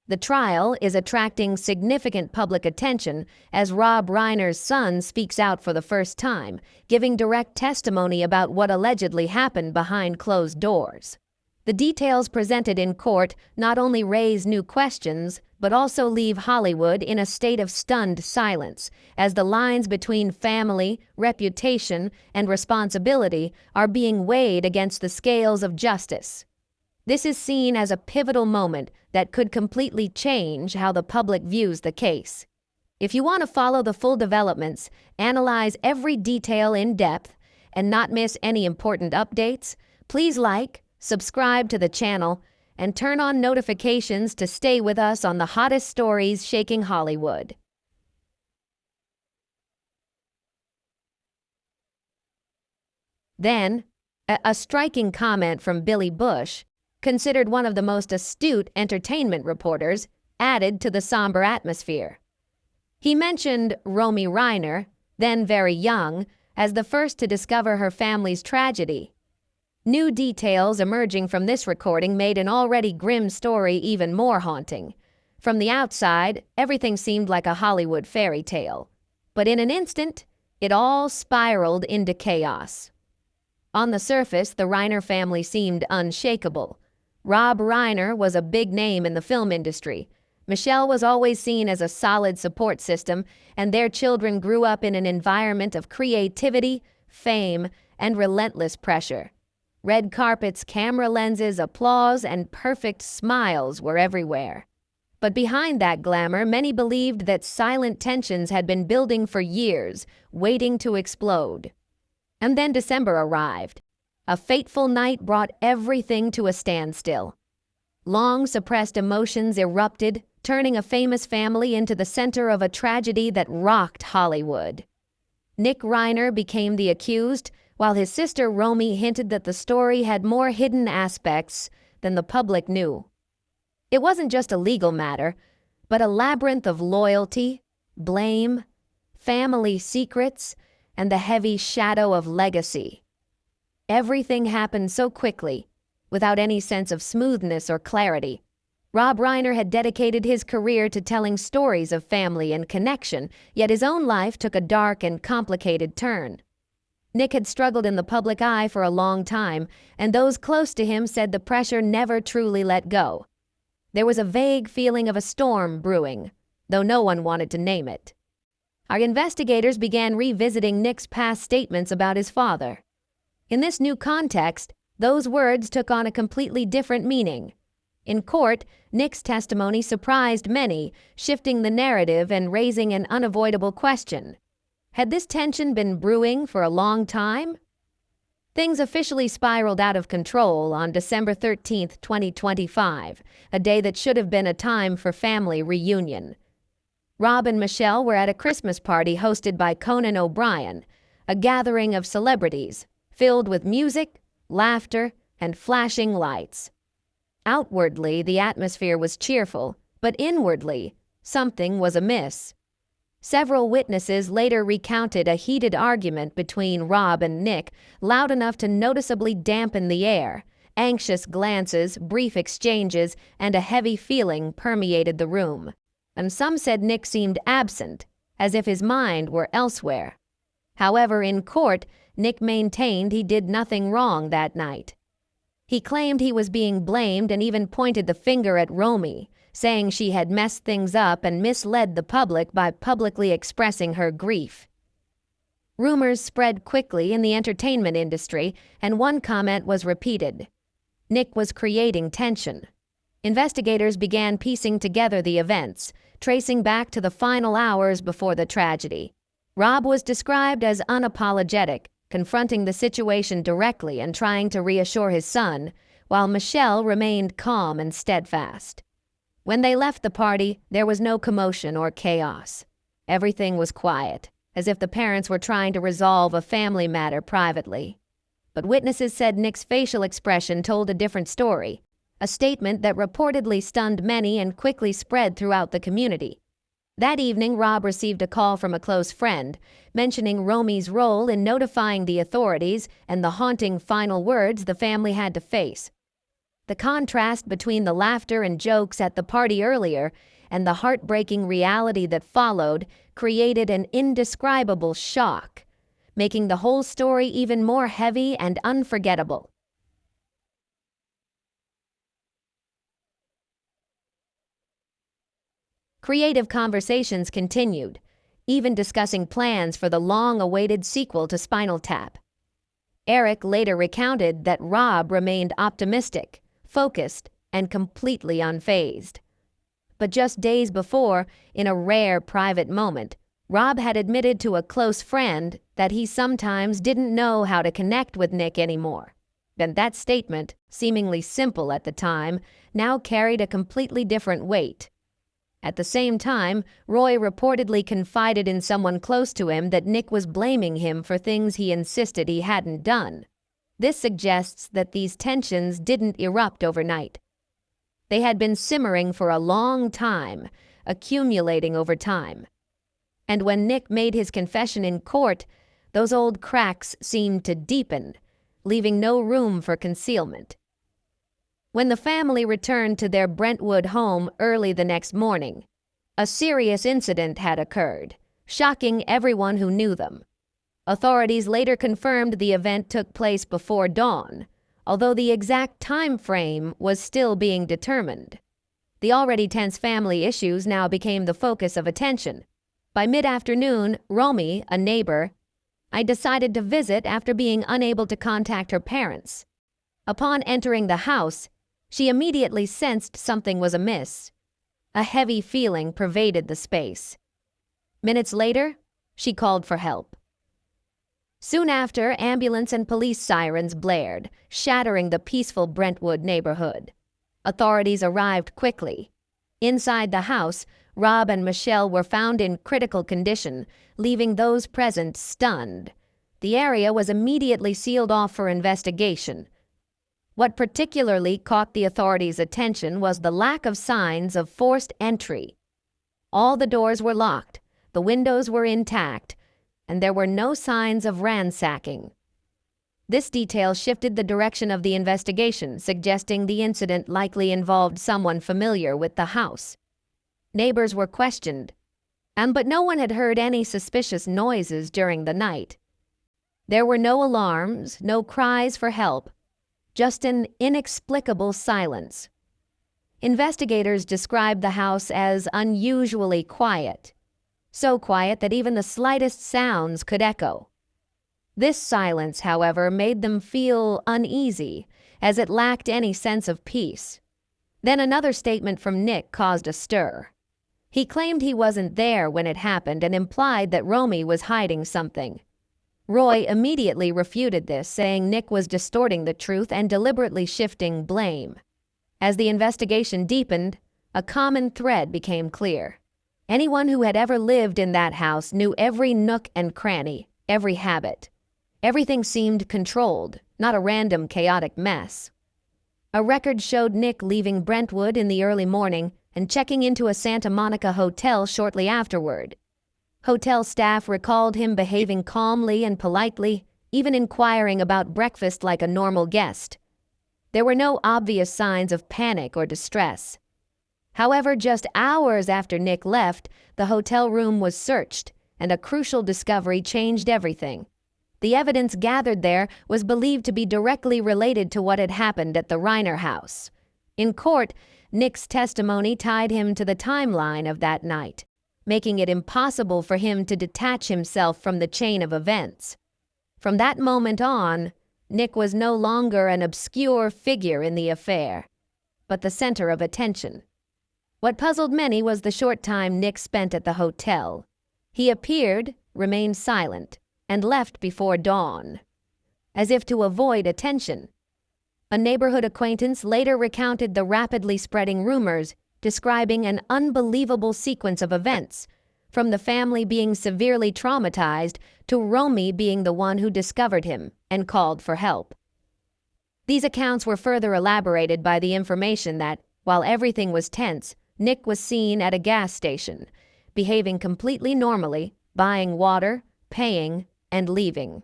The trial is attracting significant public attention as Rob Reiner's son speaks out for the first time, giving direct testimony about what allegedly happened behind closed doors. The details presented in court not only raise new questions, but also leave Hollywood in a state of stunned silence, as the lines between family, reputation, and responsibility are being weighed against the scales of justice. This is seen as a pivotal moment that could completely change how the public views the case. If you want to follow the full developments, analyze every detail in depth, and not miss any important updates, please like, subscribe to the channel, and turn on notifications to stay with us on the hottest stories shaking Hollywood. Then, a striking comment from Billy Bush, considered one of the most astute entertainment reporters, added to the somber atmosphere. He mentioned Romy Reiner, then very young, as the first to discover her family's tragedy. New details emerging from this recording made an already grim story even more haunting. From the outside, everything seemed like a Hollywood fairy tale. But in an instant, it all spiraled into chaos. On the surface, the Reiner family seemed unshakable. Rob Reiner was a big name in the film industry. Michelle was always seen as a solid support system, and their children grew up in an environment of creativity, fame, and relentless pressure. Red carpets, camera lenses, applause, and perfect smiles were everywhere. But behind that glamour, many believed that silent tensions had been building for years, waiting to explode. And then December arrived. A fateful night brought everything to a standstill. Long suppressed emotions erupted, turning a famous family into the center of a tragedy that rocked Hollywood. Nick Reiner became the accused, while his sister Romy hinted that the story had more hidden aspects than the public knew. It wasn't just a legal matter, but a labyrinth of loyalty, blame, family secrets, and the heavy shadow of legacy. Everything happened so quickly, without any sense of smoothness or clarity. Rob Reiner had dedicated his career to telling stories of family and connection, yet his own life took a dark and complicated turn. Nick had struggled in the public eye for a long time, and those close to him said the pressure never truly let go. There was a vague feeling of a storm brewing, though no one wanted to name it. Our investigators began revisiting Nick's past statements about his father. In this new context, those words took on a completely different meaning. In court, Nick's testimony surprised many, shifting the narrative and raising an unavoidable question. Had this tension been brewing for a long time? Things officially spiraled out of control on December 13, 2025, a day that should have been a time for family reunion. Rob and Michelle were at a Christmas party hosted by Conan O'Brien, a gathering of celebrities, filled with music, laughter, and flashing lights. Outwardly, the atmosphere was cheerful, but inwardly, something was amiss. Several witnesses later recounted a heated argument between Rob and Nick, loud enough to noticeably dampen the air. Anxious glances, brief exchanges, and a heavy feeling permeated the room. And some said Nick seemed absent, as if his mind were elsewhere. However, in court, Nick maintained he did nothing wrong that night. He claimed he was being blamed and even pointed the finger at Romy, saying she had messed things up and misled the public by publicly expressing her grief. Rumors spread quickly in the entertainment industry, and one comment was repeated. Nick was creating tension. Investigators began piecing together the events, tracing back to the final hours before the tragedy. Rob was described as unapologetic, confronting the situation directly and trying to reassure his son, while Michelle remained calm and steadfast. When they left the party, there was no commotion or chaos. Everything was quiet, as if the parents were trying to resolve a family matter privately. But witnesses said Nick's facial expression told a different story, a statement that reportedly stunned many and quickly spread throughout the community. That evening, Rob received a call from a close friend, mentioning Romy's role in notifying the authorities and the haunting final words the family had to face. The contrast between the laughter and jokes at the party earlier and the heartbreaking reality that followed created an indescribable shock, making the whole story even more heavy and unforgettable. Creative conversations continued, even discussing plans for the long-awaited sequel to Spinal Tap. Eric later recounted that Rob remained optimistic, focused, and completely unfazed. But just days before, in a rare private moment, Rob had admitted to a close friend that he sometimes didn't know how to connect with Nick anymore. And that statement, seemingly simple at the time, now carried a completely different weight. At the same time, Roy reportedly confided in someone close to him that Nick was blaming him for things he insisted he hadn't done. This suggests that these tensions didn't erupt overnight. They had been simmering for a long time, accumulating over time. And when Nick made his confession in court, those old cracks seemed to deepen, leaving no room for concealment. When the family returned to their Brentwood home early the next morning, a serious incident had occurred, shocking everyone who knew them. Authorities later confirmed the event took place before dawn, although the exact time frame was still being determined. The already tense family issues now became the focus of attention. By mid-afternoon, Romy, a neighbor, I decided to visit after being unable to contact her parents. Upon entering the house, she immediately sensed something was amiss. A heavy feeling pervaded the space. Minutes later, she called for help. Soon after, ambulance and police sirens blared, shattering the peaceful Brentwood neighborhood. Authorities arrived quickly. Inside the house, Rob and Michelle were found in critical condition, leaving those present stunned. The area was immediately sealed off for investigation. What particularly caught the authorities' attention was the lack of signs of forced entry. All the doors were locked, the windows were intact, and there were no signs of ransacking. This detail shifted the direction of the investigation, suggesting the incident likely involved someone familiar with the house. Neighbors were questioned, but no one had heard any suspicious noises during the night. There were no alarms, no cries for help, just an inexplicable silence. Investigators described the house as unusually quiet, so quiet that even the slightest sounds could echo. This silence, however, made them feel uneasy, as it lacked any sense of peace. Then another statement from Nick caused a stir. He claimed he wasn't there when it happened and implied that Romy was hiding something. Roy immediately refuted this, saying Nick was distorting the truth and deliberately shifting blame. As the investigation deepened, a common thread became clear. Anyone who had ever lived in that house knew every nook and cranny, every habit. Everything seemed controlled, not a random chaotic mess. A record showed Nick leaving Brentwood in the early morning and checking into a Santa Monica hotel shortly afterward. Hotel staff recalled him behaving calmly and politely, even inquiring about breakfast like a normal guest. There were no obvious signs of panic or distress. However, just hours after Nick left, the hotel room was searched, and a crucial discovery changed everything. The evidence gathered there was believed to be directly related to what had happened at the Reiner house. In court, Nick's testimony tied him to the timeline of that night, making it impossible for him to detach himself from the chain of events. From that moment on, Nick was no longer an obscure figure in the affair, but the center of attention. What puzzled many was the short time Nick spent at the hotel. He appeared, remained silent, and left before dawn, as if to avoid attention. A neighborhood acquaintance later recounted the rapidly spreading rumors, describing an unbelievable sequence of events, from the family being severely traumatized to Romy being the one who discovered him and called for help. These accounts were further elaborated by the information that, while everything was tense, Nick was seen at a gas station, behaving completely normally, buying water, paying, and leaving.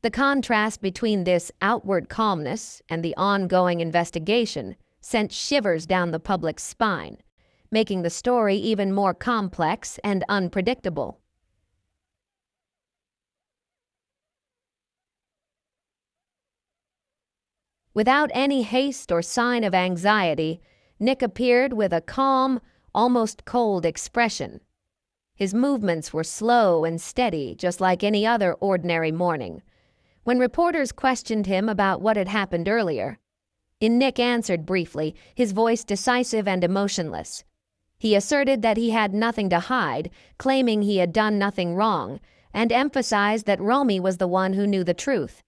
The contrast between this outward calmness and the ongoing investigation sent shivers down the public's spine, making the story even more complex and unpredictable. Without any haste or sign of anxiety, Nick appeared with a calm, almost cold expression. His movements were slow and steady, just like any other ordinary morning. When reporters questioned him about what had happened earlier, Nick answered briefly, his voice decisive and emotionless. He asserted that he had nothing to hide, claiming he had done nothing wrong, and emphasized that Romy was the one who knew the truth.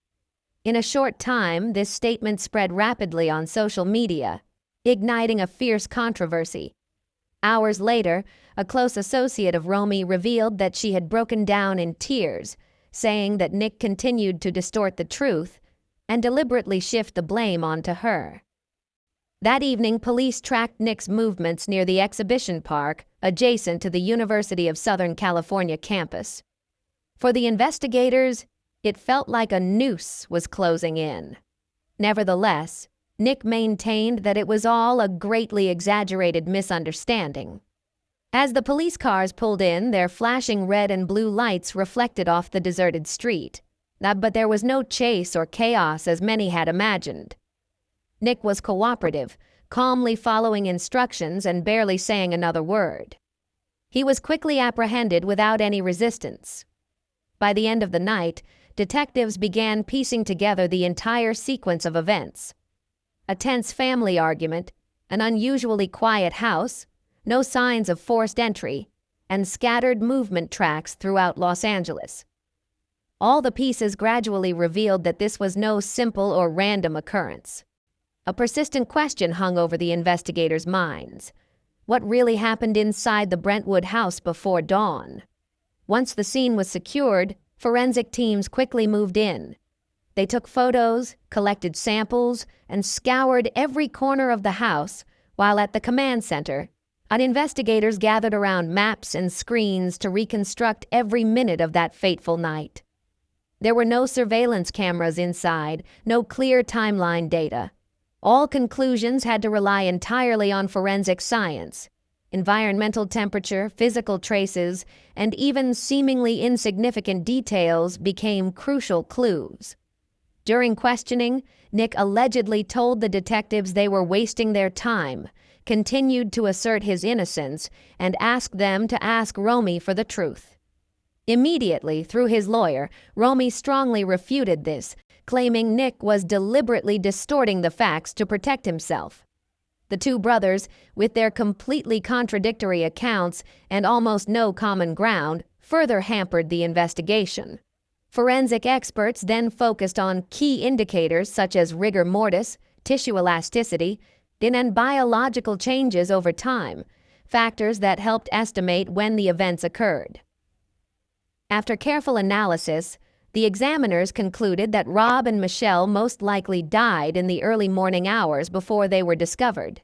In a short time, this statement spread rapidly on social media, igniting a fierce controversy. Hours later, a close associate of Romy revealed that she had broken down in tears, saying that Nick continued to distort the truth and deliberately shift the blame onto her. That evening, police tracked Nick's movements near the exhibition park adjacent to the University of Southern California campus. For the investigators, it felt like a noose was closing in. Nevertheless, Nick maintained that it was all a greatly exaggerated misunderstanding. As the police cars pulled in, their flashing red and blue lights reflected off the deserted street. But there was no chase or chaos as many had imagined. Nick was cooperative, calmly following instructions and barely saying another word. He was quickly apprehended without any resistance. By the end of the night, detectives began piecing together the entire sequence of events. A tense family argument, an unusually quiet house, no signs of forced entry, and scattered movement tracks throughout Los Angeles. All the pieces gradually revealed that this was no simple or random occurrence. A persistent question hung over the investigators' minds. What really happened inside the Brentwood house before dawn? Once the scene was secured, forensic teams quickly moved in. They took photos, collected samples, and scoured every corner of the house, while at the command center, investigators gathered around maps and screens to reconstruct every minute of that fateful night. There were no surveillance cameras inside, no clear timeline data. All conclusions had to rely entirely on forensic science. Environmental temperature, physical traces, and even seemingly insignificant details became crucial clues. During questioning, Nick allegedly told the detectives they were wasting their time, continued to assert his innocence, and asked them to ask Romy for the truth. Immediately, through his lawyer, Romy strongly refuted this, claiming Nick was deliberately distorting the facts to protect himself. The two brothers, with their completely contradictory accounts and almost no common ground, further hampered the investigation. Forensic experts then focused on key indicators such as rigor mortis, tissue elasticity, and biological changes over time, factors that helped estimate when the events occurred. After careful analysis, the examiners concluded that Rob and Michelle most likely died in the early morning hours before they were discovered.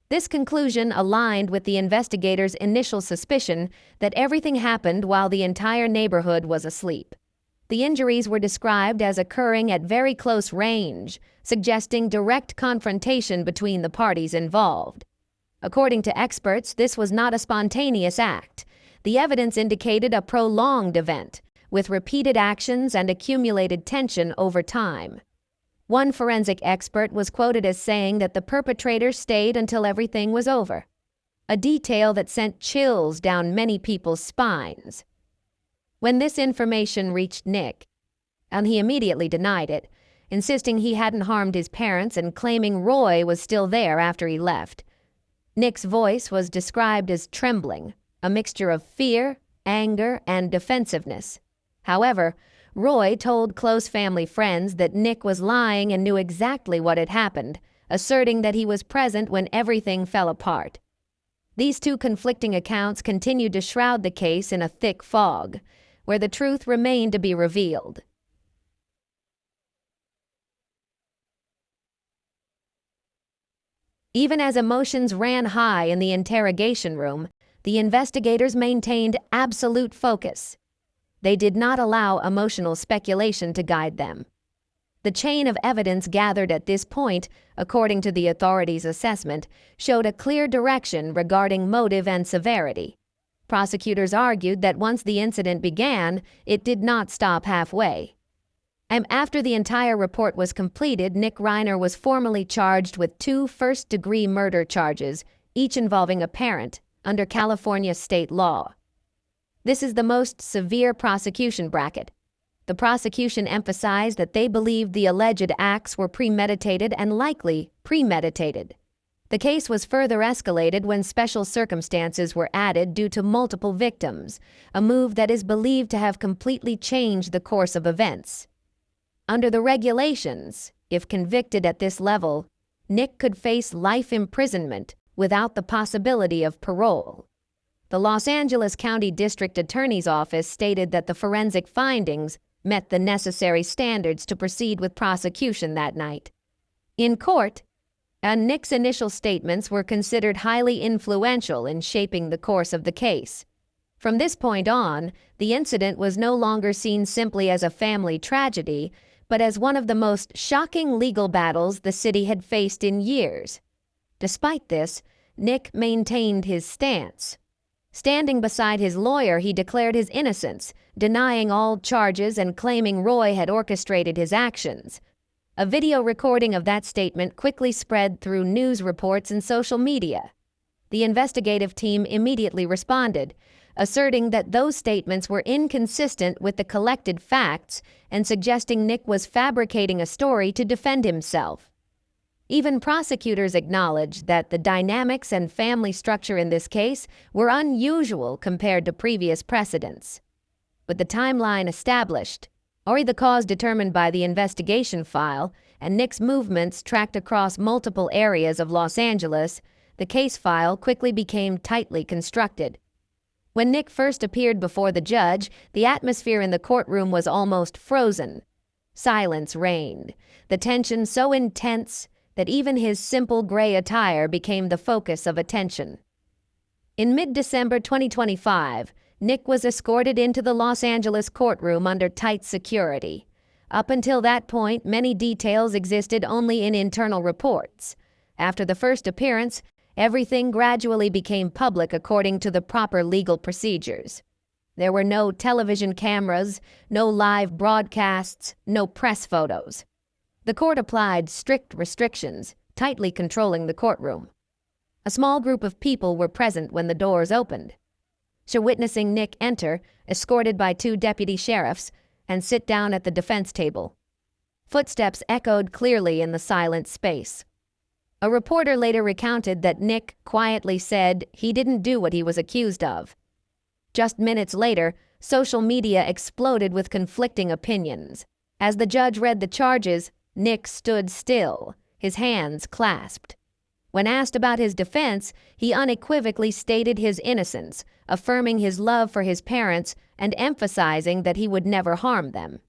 This conclusion aligned with the investigators' initial suspicion that everything happened while the entire neighborhood was asleep. The injuries were described as occurring at very close range, suggesting direct confrontation between the parties involved. According to experts, this was not a spontaneous act. The evidence indicated a prolonged event, with repeated actions and accumulated tension over time. One forensic expert was quoted as saying that the perpetrator stayed until everything was over, a detail that sent chills down many people's spines. When this information reached Nick, and he immediately denied it, insisting he hadn't harmed his parents and claiming Roy was still there after he left. Nick's voice was described as trembling, a mixture of fear, anger, and defensiveness. However, Roy told close family friends that Nick was lying and knew exactly what had happened, asserting that he was present when everything fell apart. These two conflicting accounts continued to shroud the case in a thick fog, where the truth remained to be revealed. Even as emotions ran high in the interrogation room, the investigators maintained absolute focus. They did not allow emotional speculation to guide them. The chain of evidence gathered at this point, according to the authorities' assessment, showed a clear direction regarding motive and severity. Prosecutors argued that once the incident began, it did not stop halfway. After the entire report was completed, Nick Reiner was formally charged with 2 first-degree murder charges, each involving a parent, under California state law. This is the most severe prosecution bracket. The prosecution emphasized that they believed the alleged acts were premeditated and likely premeditated. The case was further escalated when special circumstances were added due to multiple victims, a move that is believed to have completely changed the course of events. Under the regulations, if convicted at this level, Nick could face life imprisonment without the possibility of parole. The Los Angeles County District Attorney's Office stated that the forensic findings met the necessary standards to proceed with prosecution that night. In court, Nick's initial statements were considered highly influential in shaping the course of the case. From this point on, the incident was no longer seen simply as a family tragedy, but as one of the most shocking legal battles the city had faced in years. Despite this, Nick maintained his stance. Standing beside his lawyer, he declared his innocence, denying all charges and claiming Roy had orchestrated his actions. A video recording of that statement quickly spread through news reports and social media. The investigative team immediately responded, asserting that those statements were inconsistent with the collected facts and suggesting Nick was fabricating a story to defend himself. Even prosecutors acknowledged that the dynamics and family structure in this case were unusual compared to previous precedents. With the timeline established, or the cause determined by the investigation file, and Nick's movements tracked across multiple areas of Los Angeles, the case file quickly became tightly constructed. When Nick first appeared before the judge, the atmosphere in the courtroom was almost frozen. Silence reigned, the tension so intense that even his simple gray attire became the focus of attention. In mid-December 2025, Nick was escorted into the Los Angeles courtroom under tight security. Up until that point, many details existed only in internal reports. After the first appearance, everything gradually became public according to the proper legal procedures. There were no television cameras, no live broadcasts, no press photos. The court applied strict restrictions, tightly controlling the courtroom. A small group of people were present when the doors opened. Witnessing Nick enter, escorted by 2 deputy sheriffs, and sit down at the defense table. Footsteps echoed clearly in the silent space. A reporter later recounted that Nick quietly said he didn't do what he was accused of. Just minutes later, social media exploded with conflicting opinions. As the judge read the charges, Nick stood still, his hands clasped. When asked about his defense, he unequivocally stated his innocence, affirming his love for his parents and emphasizing that he would never harm them.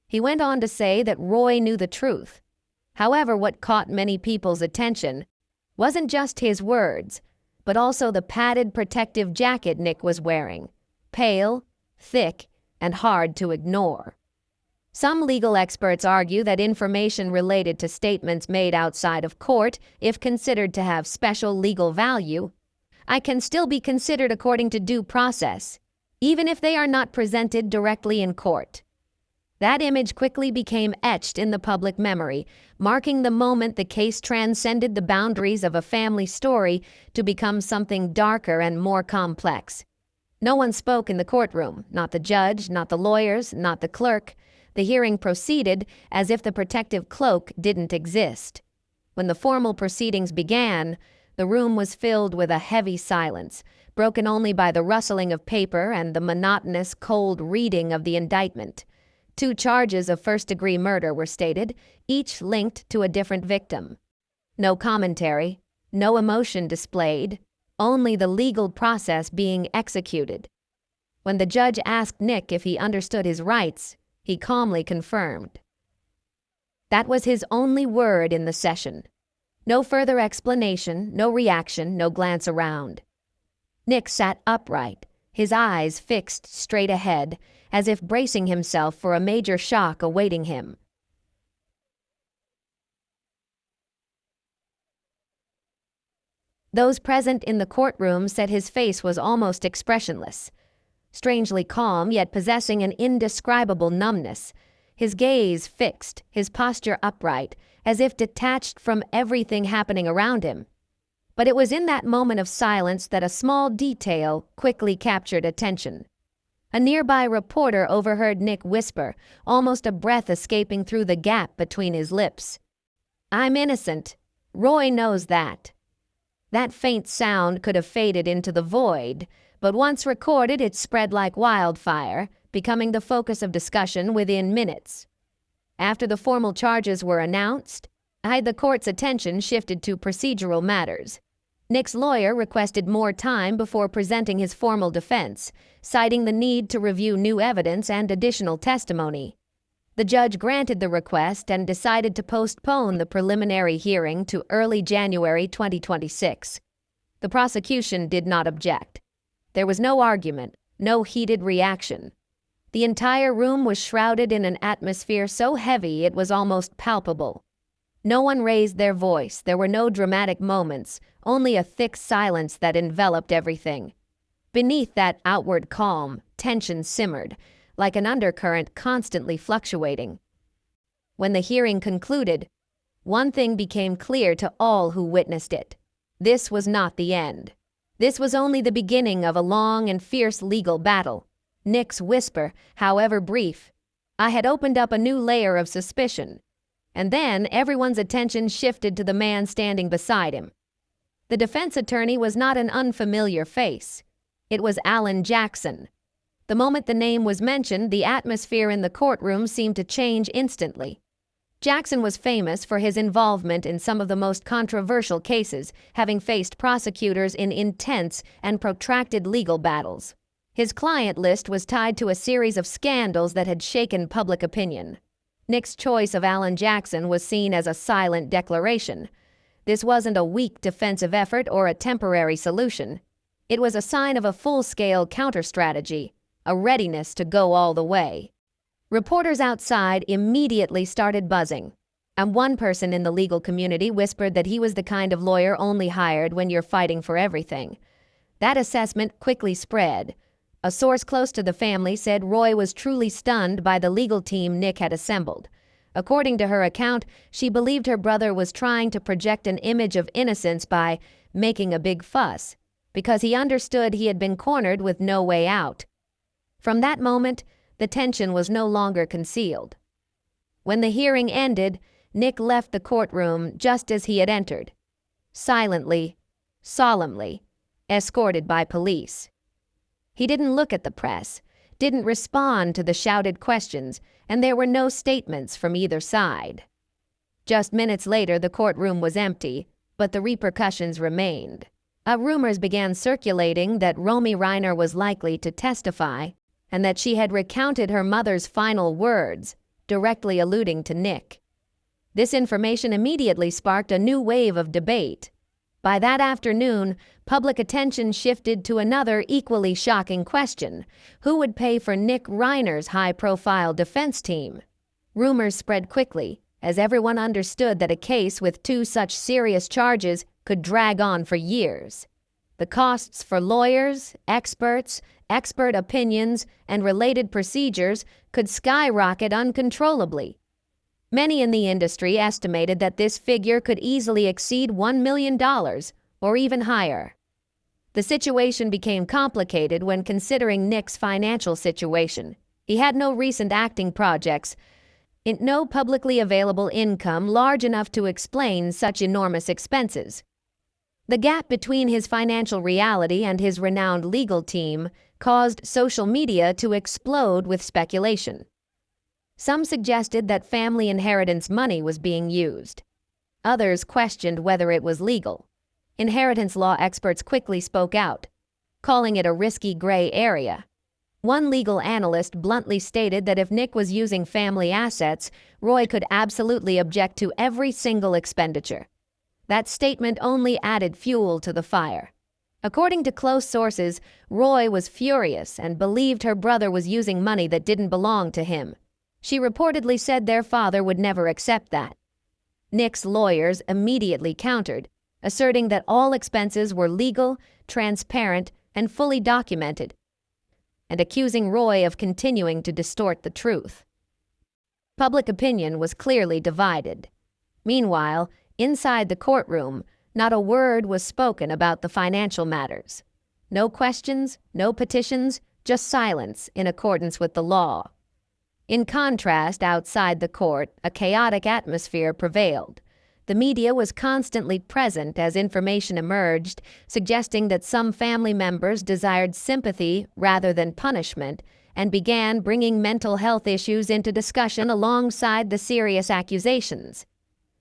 He went on to say that Roy knew the truth. However, what caught many people's attention wasn't just his words, but also the padded protective jacket Nick was wearing, pale, thick, and hard to ignore. Some legal experts argue that information related to statements made outside of court, if considered to have special legal value, can still be considered according to due process, even if they are not presented directly in court. That image quickly became etched in the public memory, marking the moment the case transcended the boundaries of a family story to become something darker and more complex. No one spoke in the courtroom, not the judge, not the lawyers, not the clerk. The hearing proceeded as if the protective cloak didn't exist. When the formal proceedings began, the room was filled with a heavy silence, broken only by the rustling of paper and the monotonous, cold reading of the indictment. 2 charges of first-degree murder were stated, each linked to a different victim. No commentary, no emotion displayed, only the legal process being executed. When the judge asked Nick if he understood his rights, he calmly confirmed. That was his only word in the session. No further explanation, no reaction, no glance around. Nick sat upright, his eyes fixed straight ahead, as if bracing himself for a major shock awaiting him. Those present in the courtroom said his face was almost expressionless. Strangely calm, yet possessing an indescribable numbness. His gaze fixed, his posture upright, as if detached from everything happening around him. But it was in that moment of silence that a small detail quickly captured attention. A nearby reporter overheard Nick whisper, almost a breath escaping through the gap between his lips. "I'm innocent. Roy knows that." That faint sound could have faded into the void, but once recorded it spread like wildfire, becoming the focus of discussion within minutes. After the formal charges were announced, the court's attention shifted to procedural matters. Nick's lawyer requested more time before presenting his formal defense, citing the need to review new evidence and additional testimony. The judge granted the request and decided to postpone the preliminary hearing to early January 2026. The prosecution did not object. There was no argument, no heated reaction. The entire room was shrouded in an atmosphere so heavy it was almost palpable. No one raised their voice, there were no dramatic moments, only a thick silence that enveloped everything. Beneath that outward calm, tension simmered, like an undercurrent constantly fluctuating. When the hearing concluded, one thing became clear to all who witnessed it. This was not the end. This was only the beginning of a long and fierce legal battle. Nick's whisper, however brief, I had opened up a new layer of suspicion. And then everyone's attention shifted to the man standing beside him. The defense attorney was not an unfamiliar face. It was Alan Jackson. The moment the name was mentioned, the atmosphere in the courtroom seemed to change instantly. Jackson was famous for his involvement in some of the most controversial cases, having faced prosecutors in intense and protracted legal battles. His client list was tied to a series of scandals that had shaken public opinion. Nick's choice of Alan Jackson was seen as a silent declaration. This wasn't a weak defensive effort or a temporary solution. It was a sign of a full-scale counter-strategy, a readiness to go all the way. Reporters outside immediately started buzzing, and one person in the legal community whispered that he was the kind of lawyer only hired when you're fighting for everything. That assessment quickly spread. A source close to the family said Roy was truly stunned by the legal team Nick had assembled. According to her account, she believed her brother was trying to project an image of innocence by making a big fuss, because he understood he had been cornered with no way out. From that moment, the tension was no longer concealed. When the hearing ended, Nick left the courtroom just as he had entered, silently, solemnly, escorted by police. He didn't look at the press, didn't respond to the shouted questions, and there were no statements from either side. Just minutes later, the courtroom was empty, but the repercussions remained. Rumors began circulating that Romy Reiner was likely to testify, and that she had recounted her mother's final words, directly alluding to Nick. This information immediately sparked a new wave of debate. By that afternoon, public attention shifted to another equally shocking question: who would pay for Nick Reiner's high-profile defense team? Rumors spread quickly, as everyone understood that a case with two such serious charges could drag on for years. The costs for lawyers, experts, expert opinions, and related procedures could skyrocket uncontrollably. Many in the industry estimated that this figure could easily exceed $1 million, or even higher. The situation became complicated when considering Nick's financial situation. He had no recent acting projects, and no publicly available income large enough to explain such enormous expenses. The gap between his financial reality and his renowned legal team caused social media to explode with speculation. Some suggested that family inheritance money was being used. Others questioned whether it was legal. Inheritance law experts quickly spoke out, calling it a risky gray area. One legal analyst bluntly stated that if Nick was using family assets, Roy could absolutely object to every single expenditure. That statement only added fuel to the fire. According to close sources, Roy was furious and believed her brother was using money that didn't belong to him. She reportedly said their father would never accept that. Nick's lawyers immediately countered, asserting that all expenses were legal, transparent, and fully documented, and accusing Roy of continuing to distort the truth. Public opinion was clearly divided. Meanwhile, inside the courtroom, not a word was spoken about the financial matters. No questions, no petitions, just silence in accordance with the law. In contrast, outside the court, a chaotic atmosphere prevailed. The media was constantly present as information emerged, suggesting that some family members desired sympathy rather than punishment, and began bringing mental health issues into discussion alongside the serious accusations.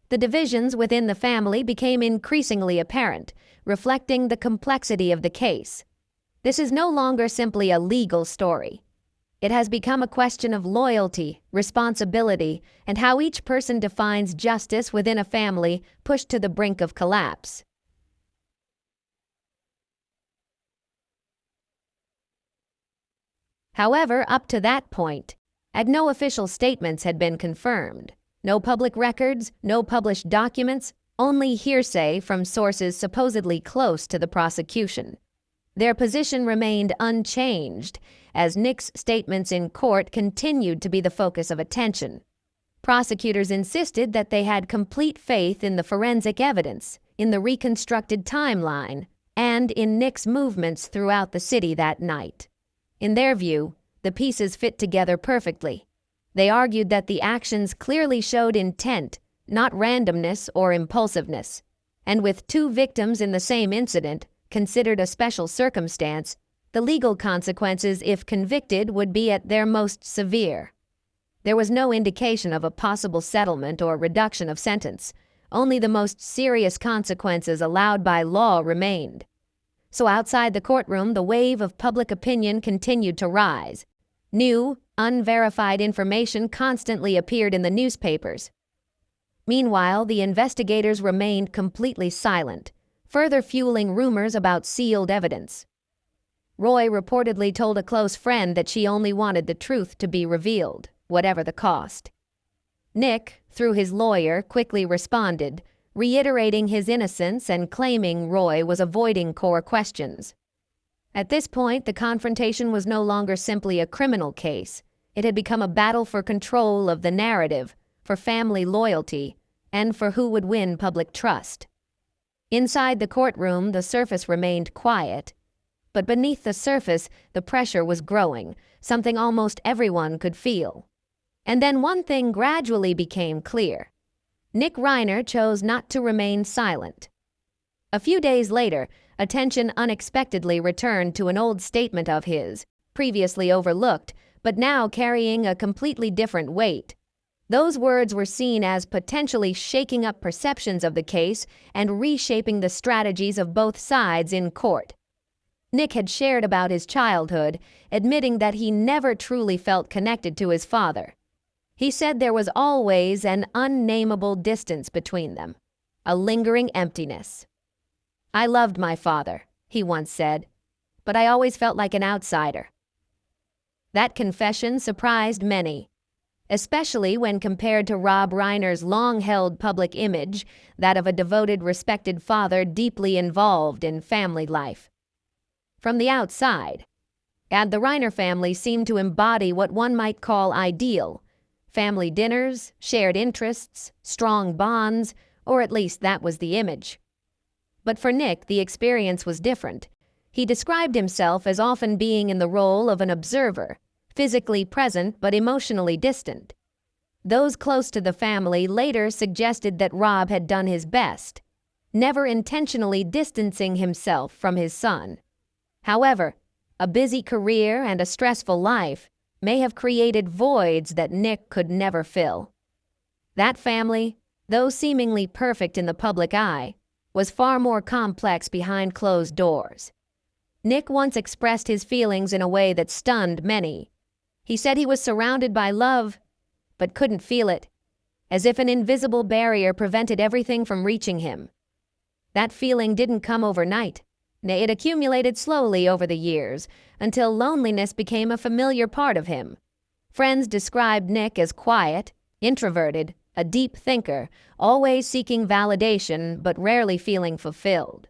The divisions within the family became increasingly apparent, reflecting the complexity of the case. This is no longer simply a legal story. It has become a question of loyalty, responsibility, and how each person defines justice within a family pushed to the brink of collapse. However, up to that point, no official statements had been confirmed. No public records, no published documents, only hearsay from sources supposedly close to the prosecution. Their position remained unchanged, as Nick's statements in court continued to be the focus of attention. Prosecutors insisted that they had complete faith in the forensic evidence, in the reconstructed timeline, and in Nick's movements throughout the city that night. In their view, the pieces fit together perfectly. They argued that the actions clearly showed intent, not randomness or impulsiveness, and with two victims in the same incident, considered a special circumstance, the legal consequences, if convicted, would be at their most severe. There was no indication of a possible settlement or reduction of sentence. Only the most serious consequences allowed by law remained. So outside the courtroom, the wave of public opinion continued to rise. New, unverified information constantly appeared in the newspapers. Meanwhile, the investigators remained completely silent, further fueling rumors about sealed evidence. Roy reportedly told a close friend that she only wanted the truth to be revealed, whatever the cost. Nick, through his lawyer, quickly responded, reiterating his innocence and claiming Roy was avoiding core questions. At this point, the confrontation was no longer simply a criminal case. It had become a battle for control of the narrative, for family loyalty, and for who would win public trust. Inside the courtroom, the surface remained quiet. But beneath the surface, the pressure was growing, something almost everyone could feel. And then one thing gradually became clear. Nick Reiner chose not to remain silent. A few days later, attention unexpectedly returned to an old statement of his, previously overlooked, but now carrying a completely different weight. Those words were seen as potentially shaking up perceptions of the case and reshaping the strategies of both sides in court. Nick had shared about his childhood, admitting that he never truly felt connected to his father. He said there was always an unnameable distance between them, a lingering emptiness. "I loved my father," he once said, "but I always felt like an outsider." That confession surprised many, especially when compared to Rob Reiner's long-held public image, that of a devoted, respected father deeply involved in family life. From the outside, the Reiner family seemed to embody what one might call ideal: family dinners, shared interests, strong bonds, or at least that was the image. But for Nick, the experience was different. He described himself as often being in the role of an observer, physically present but emotionally distant. Those close to the family later suggested that Rob had done his best, never intentionally distancing himself from his son. However, a busy career and a stressful life may have created voids that Nick could never fill. That family, though seemingly perfect in the public eye, was far more complex behind closed doors. Nick once expressed his feelings in a way that stunned many. He said he was surrounded by love, but couldn't feel it, as if an invisible barrier prevented everything from reaching him. That feeling didn't come overnight. Nay, it accumulated slowly over the years, until loneliness became a familiar part of him. Friends described Nick as quiet, introverted, a deep thinker, always seeking validation but rarely feeling fulfilled.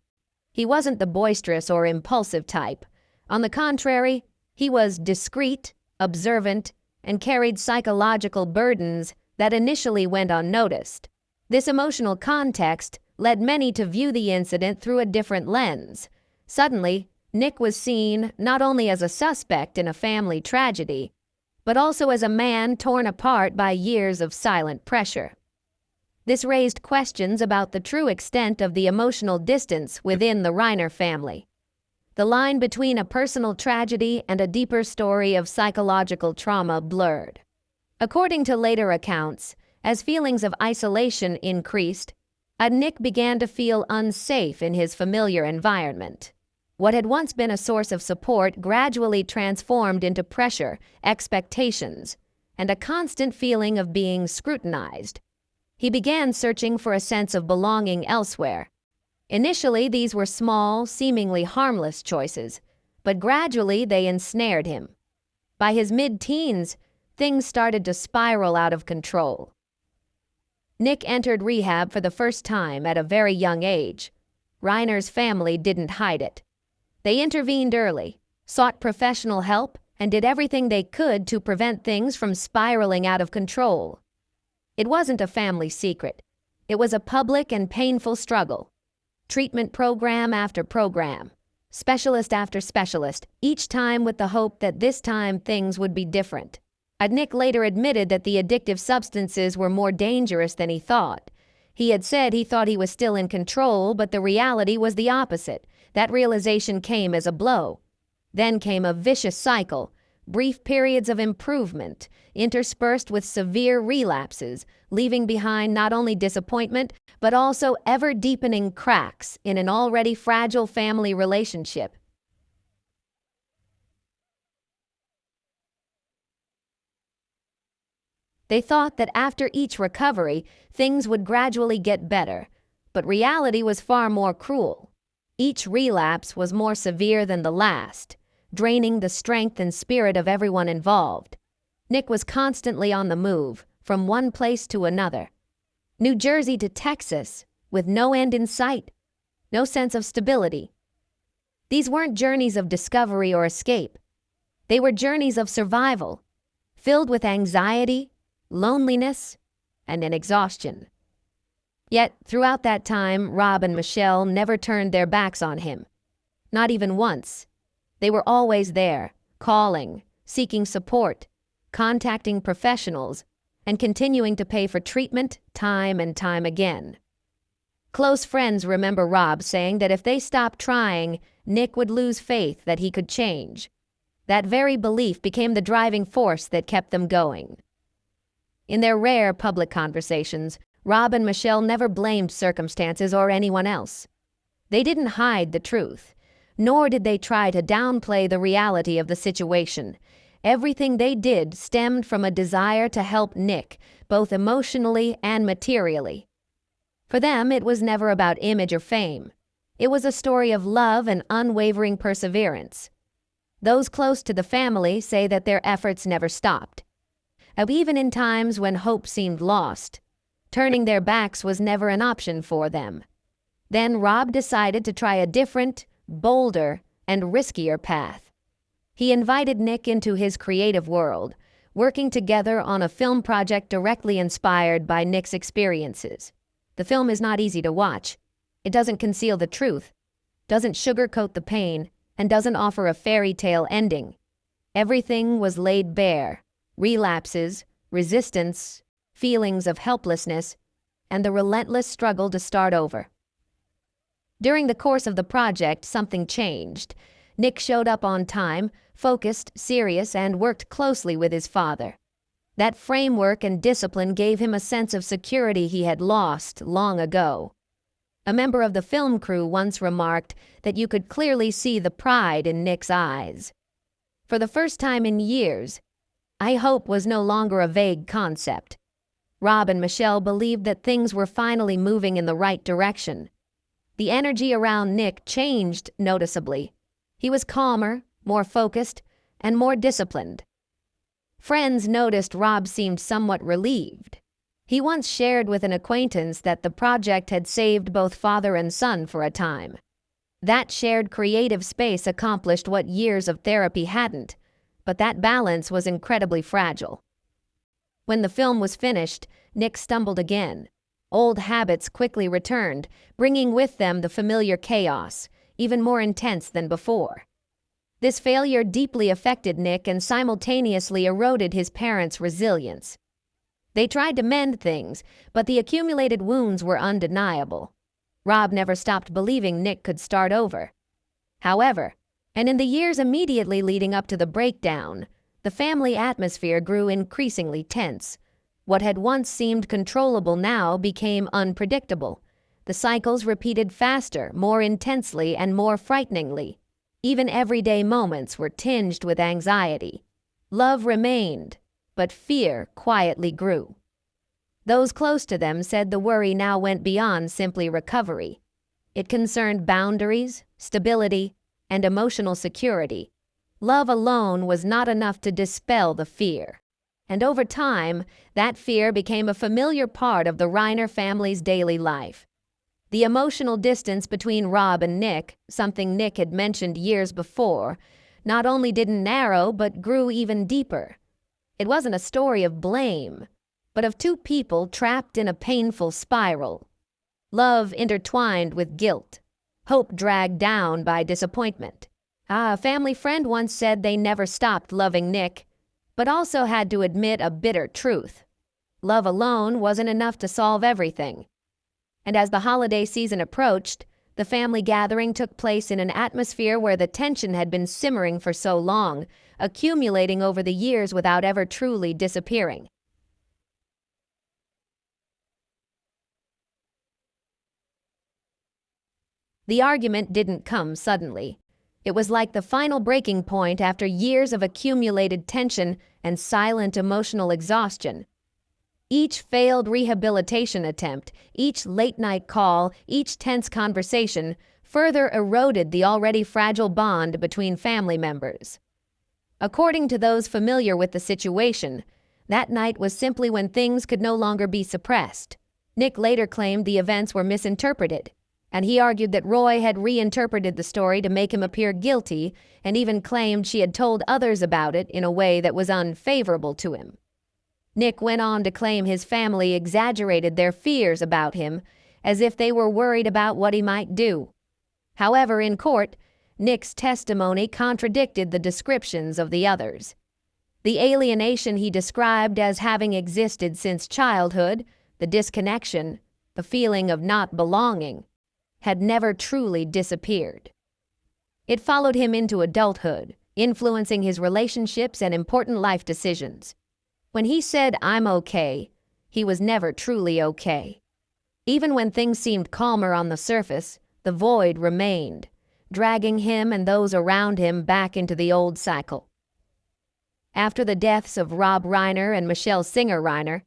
He wasn't the boisterous or impulsive type. On the contrary, he was discreet, observant, and carried psychological burdens that initially went unnoticed. This emotional context led many to view the incident through a different lens. Suddenly, Nick was seen not only as a suspect in a family tragedy, but also as a man torn apart by years of silent pressure. This raised questions about the true extent of the emotional distance within the Reiner family. The line between a personal tragedy and a deeper story of psychological trauma blurred. According to later accounts, as feelings of isolation increased, Nick began to feel unsafe in his familiar environment. What had once been a source of support gradually transformed into pressure, expectations, and a constant feeling of being scrutinized. He began searching for a sense of belonging elsewhere. Initially, these were small, seemingly harmless choices, but gradually they ensnared him. By his mid-teens, things started to spiral out of control. Nick entered rehab for the first time at a very young age. Reiner's family didn't hide it. They intervened early, sought professional help, and did everything they could to prevent things from spiraling out of control. It wasn't a family secret. It was a public and painful struggle. Treatment program after program, specialist after specialist, each time with the hope that this time things would be different. Nick later admitted that the addictive substances were more dangerous than he thought. He had said he thought he was still in control, but the reality was the opposite. That realization came as a blow. Then came a vicious cycle, brief periods of improvement, interspersed with severe relapses, leaving behind not only disappointment, but also ever-deepening cracks in an already fragile family relationship. They thought that after each recovery, things would gradually get better, but reality was far more cruel. Each relapse was more severe than the last, draining the strength and spirit of everyone involved. Nick was constantly on the move, from one place to another. New Jersey to Texas, with no end in sight, no sense of stability. These weren't journeys of discovery or escape. They were journeys of survival, filled with anxiety, loneliness, and an exhaustion. Yet, throughout that time, Rob and Michelle never turned their backs on him. Not even once. They were always there, calling, seeking support, contacting professionals, and continuing to pay for treatment time and time again. Close friends remember Rob saying that if they stopped trying, Nick would lose faith that he could change. That very belief became the driving force that kept them going. In their rare public conversations, Rob and Michelle never blamed circumstances or anyone else. They didn't hide the truth, nor did they try to downplay the reality of the situation. Everything they did stemmed from a desire to help Nick, both emotionally and materially. For them, it was never about image or fame. It was a story of love and unwavering perseverance. Those close to the family say that their efforts never stopped. Even in times when hope seemed lost, turning their backs was never an option for them. Then Rob decided to try a different, bolder, and riskier path. He invited Nick into his creative world, working together on a film project directly inspired by Nick's experiences. The film is not easy to watch. It doesn't conceal the truth, doesn't sugarcoat the pain, and doesn't offer a fairy tale ending. Everything was laid bare: relapses, resistance, feelings of helplessness, and the relentless struggle to start over. During the course of the project, something changed. Nick showed up on time, focused, serious, and worked closely with his father. That framework and discipline gave him a sense of security he had lost long ago. A member of the film crew once remarked that you could clearly see the pride in Nick's eyes. For the first time in years, hope was no longer a vague concept. Rob and Michelle believed that things were finally moving in the right direction. The energy around Nick changed noticeably. He was calmer, more focused, and more disciplined. Friends noticed Rob seemed somewhat relieved. He once shared with an acquaintance that the project had saved both father and son for a time. That shared creative space accomplished what years of therapy hadn't, but that balance was incredibly fragile. When the film was finished, Nick stumbled again. Old habits quickly returned, bringing with them the familiar chaos, even more intense than before. This failure deeply affected Nick and simultaneously eroded his parents' resilience. They tried to mend things, but the accumulated wounds were undeniable. Rob never stopped believing Nick could start over. However, and in the years immediately leading up to the breakdown, the family atmosphere grew increasingly tense. What had once seemed controllable now became unpredictable. The cycles repeated faster, more intensely, and more frighteningly. Even everyday moments were tinged with anxiety. Love remained, but fear quietly grew. Those close to them said the worry now went beyond simply recovery. It concerned boundaries, stability, and emotional security. Love alone was not enough to dispel the fear. And over time, that fear became a familiar part of the Reiner family's daily life. The emotional distance between Rob and Nick, something Nick had mentioned years before, not only didn't narrow but grew even deeper. It wasn't a story of blame, but of two people trapped in a painful spiral. Love intertwined with guilt, hope dragged down by disappointment. A family friend once said they never stopped loving Nick, but also had to admit a bitter truth. Love alone wasn't enough to solve everything. And as the holiday season approached, the family gathering took place in an atmosphere where the tension had been simmering for so long, accumulating over the years without ever truly disappearing. The argument didn't come suddenly. It was like the final breaking point after years of accumulated tension and silent emotional exhaustion. Each failed rehabilitation attempt, each late-night call, each tense conversation further eroded the already fragile bond between family members. According to those familiar with the situation, that night was simply when things could no longer be suppressed. Nick later claimed the events were misinterpreted, and he argued that Roy had reinterpreted the story to make him appear guilty and even claimed she had told others about it in a way that was unfavorable to him. Nick went on to claim his family exaggerated their fears about him, as if they were worried about what he might do. However, in court, Nick's testimony contradicted the descriptions of the others. The alienation he described as having existed since childhood, the disconnection, the feeling of not belonging, had never truly disappeared. It followed him into adulthood, influencing his relationships and important life decisions. When he said, "I'm okay," he was never truly okay. Even when things seemed calmer on the surface, the void remained, dragging him and those around him back into the old cycle. After the deaths of Rob Reiner and Michelle Singer Reiner,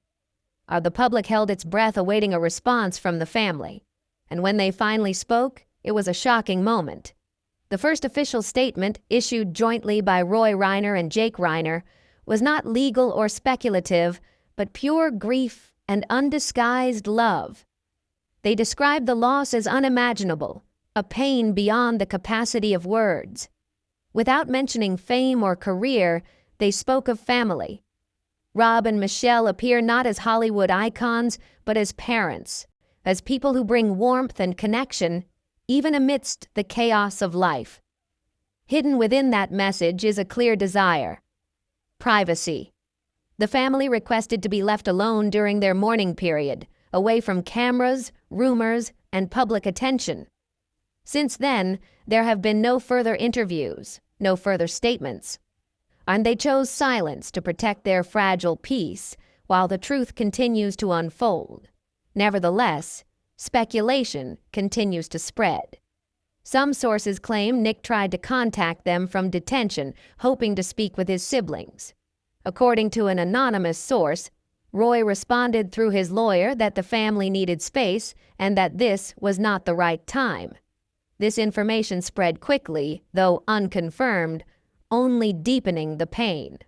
the public held its breath awaiting a response from the family. And when they finally spoke, it was a shocking moment. The first official statement, issued jointly by Roy Reiner and Jake Reiner, was not legal or speculative, but pure grief and undisguised love. They described the loss as unimaginable, a pain beyond the capacity of words. Without mentioning fame or career, they spoke of family. Rob and Michelle appear not as Hollywood icons, but as parents, as people who bring warmth and connection, even amidst the chaos of life. Hidden within that message is a clear desire: privacy. The family requested to be left alone during their mourning period, away from cameras, rumors, and public attention. Since then, there have been no further interviews, no further statements, and they chose silence to protect their fragile peace while the truth continues to unfold. Nevertheless, speculation continues to spread. Some sources claim Nick tried to contact them from detention, hoping to speak with his siblings. According to an anonymous source, Roy responded through his lawyer that the family needed space and that this was not the right time. This information spread quickly, though unconfirmed, only deepening the pain.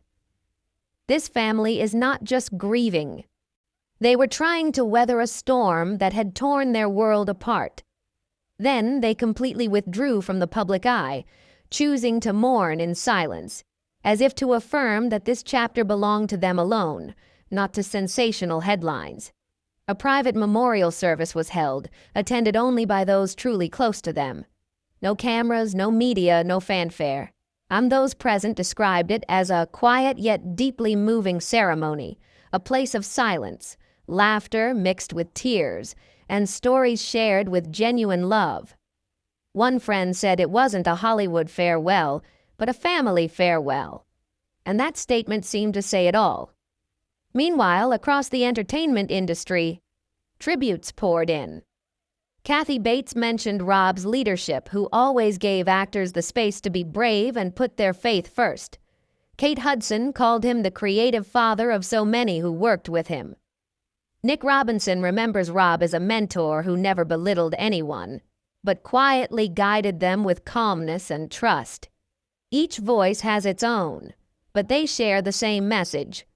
This family is not just grieving. They were trying to weather a storm that had torn their world apart. Then they completely withdrew from the public eye, choosing to mourn in silence, as if to affirm that this chapter belonged to them alone, not to sensational headlines. A private memorial service was held, attended only by those truly close to them. No cameras, no media, no fanfare. Those present described it as a quiet yet deeply moving ceremony, a place of silence, laughter mixed with tears, and stories shared with genuine love. One friend said it wasn't a Hollywood farewell, but a family farewell. And that statement seemed to say it all. Meanwhile, across the entertainment industry, tributes poured in. Kathy Bates mentioned Rob's leadership, who always gave actors the space to be brave and put their faith first. Kate Hudson called him the creative father of so many who worked with him. Nick Robinson remembers Rob as a mentor who never belittled anyone, but quietly guided them with calmness and trust. Each voice has its own, but they share the same message.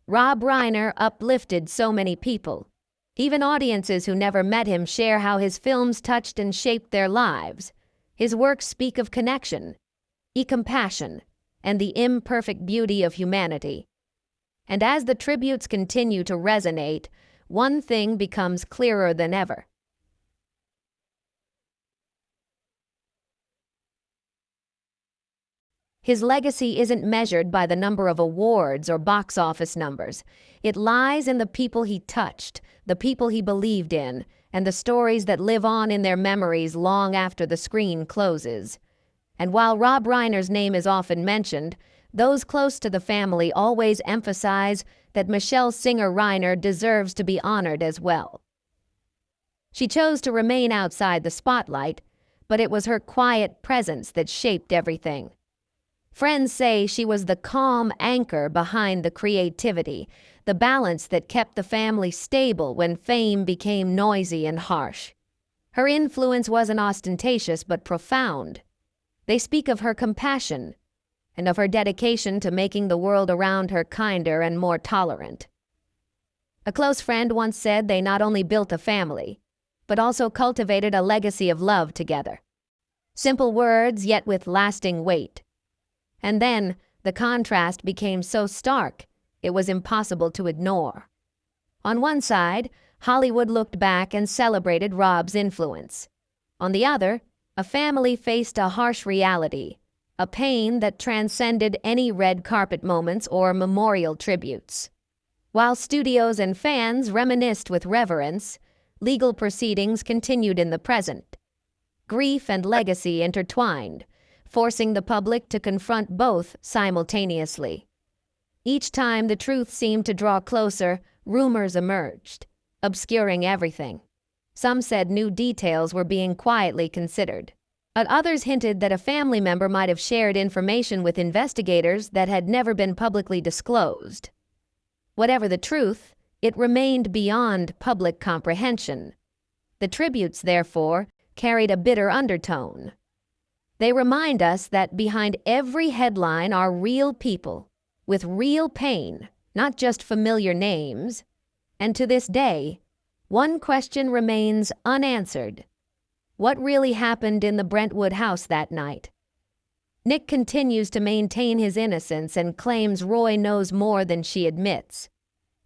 Rob Reiner uplifted so many people. Even audiences who never met him share how his films touched and shaped their lives. His works speak of connection, compassion, and the imperfect beauty of humanity. And as the tributes continue to resonate, one thing becomes clearer than ever. His legacy isn't measured by the number of awards or box office numbers. It lies in the people he touched, the people he believed in, and the stories that live on in their memories long after the screen closes. And while Rob Reiner's name is often mentioned, those close to the family always emphasize that Michelle Singer Reiner deserves to be honored as well. She chose to remain outside the spotlight, but it was her quiet presence that shaped everything. Friends say she was the calm anchor behind the creativity, the balance that kept the family stable when fame became noisy and harsh. Her influence wasn't ostentatious but profound. They speak of her compassion and of her dedication to making the world around her kinder and more tolerant. A close friend once said they not only built a family, but also cultivated a legacy of love together. Simple words, yet with lasting weight. And then, the contrast became so stark, it was impossible to ignore. On one side, Hollywood looked back and celebrated Rob's influence. On the other, a family faced a harsh reality, a pain that transcended any red carpet moments or memorial tributes. While studios and fans reminisced with reverence, legal proceedings continued in the present. Grief and legacy intertwined, forcing the public to confront both simultaneously. Each time the truth seemed to draw closer, rumors emerged, obscuring everything. Some said new details were being quietly considered, but others hinted that a family member might have shared information with investigators that had never been publicly disclosed. Whatever the truth, it remained beyond public comprehension. The tributes, therefore, carried a bitter undertone. They remind us that behind every headline are real people, with real pain, not just familiar names. And to this day, one question remains unanswered. What really happened in the Brentwood house that night? Nick continues to maintain his innocence and claims Roy knows more than she admits.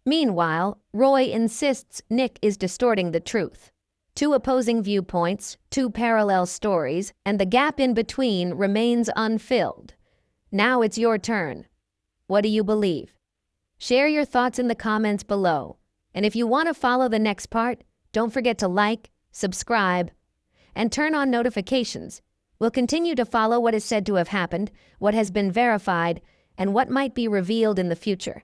Meanwhile, Roy insists Nick is distorting the truth. Two opposing viewpoints, two parallel stories, and the gap in between remains unfilled. Now it's your turn. What do you believe? Share your thoughts in the comments below. And if you want to follow the next part, don't forget to like, subscribe, and turn on notifications. We'll continue to follow what is said to have happened, what has been verified, and what might be revealed in the future.